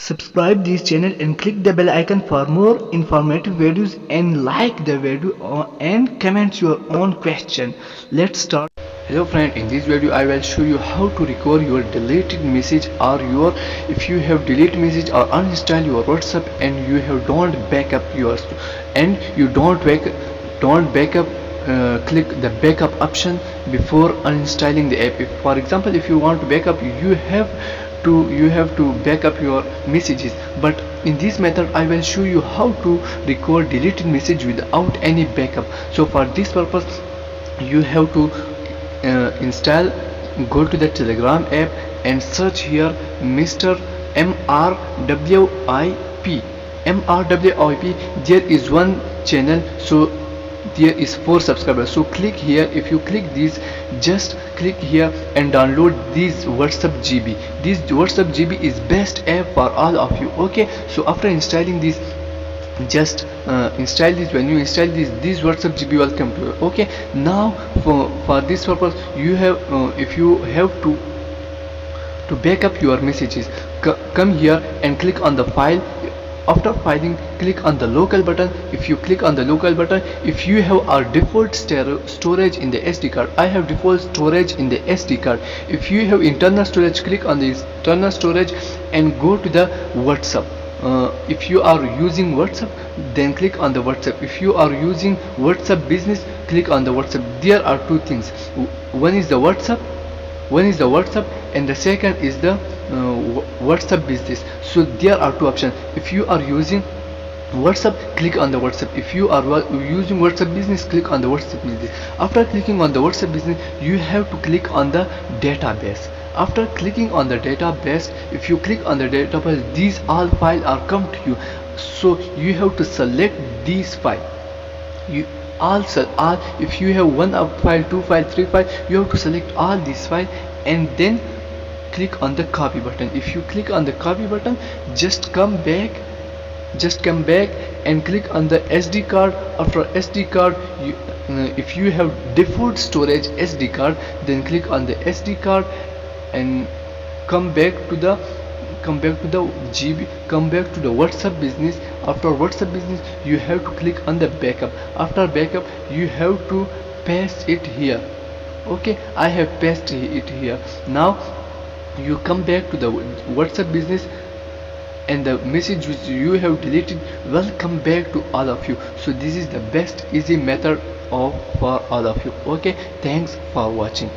Subscribe this channel and click the bell icon for more informative videos, and like the video and comment your own question. Let's start. Hello friend, in this video I will show you how to recover your deleted message, or your if you have deleted message or uninstall your WhatsApp and you have don't backup yours and you don't backup. Click the backup option before uninstalling the app. For example, if you want to backup, you have to backup your messages, but in this method I will show you how to recover deleted message without any backup. So for this purpose you have to go to the Telegram app and search here Mr. MRWIP. There is one channel, so there is 4 subscribers. So click here. If you click this, just click here and download this WhatsApp GB. This WhatsApp GB is best app for all of you. Okay, so after installing this, just install this. When you install this WhatsApp GB will come to you. Okay, now for this purpose you have if you have to backup your messages, come here and click on the file. After filing, click on the local button. If you click on the local button, if you have a default storage in the SD card, I have default storage in the SD card. If you have internal storage, click on the internal storage and go to the WhatsApp. If you are using WhatsApp, then click on the WhatsApp. If you are using WhatsApp business, click on the WhatsApp. There are two things. One is the WhatsApp and the second is the WhatsApp business. So there are two options. If you are using WhatsApp, click on the WhatsApp. If you are using WhatsApp business, click on the WhatsApp business. After clicking on the WhatsApp business, you have to click on the database. After clicking on the database, if you click on the database, these all files are come to you. So you have to select these files. If you have one file, two file, three file, you have to select all these files and then click on the copy button. If you click on the copy button, just come back and click on the SD card. After SD card, if you have default storage SD card, then click on the SD card and come back to the GB, come back to the WhatsApp business. After WhatsApp business, you have to click on the backup. After backup, you have to paste it here. Okay, I have pasted it here. Now you come back to the WhatsApp business and the message which you have deleted will come back to all of you. So this is the best easy method for all of you. Okay, thanks for watching.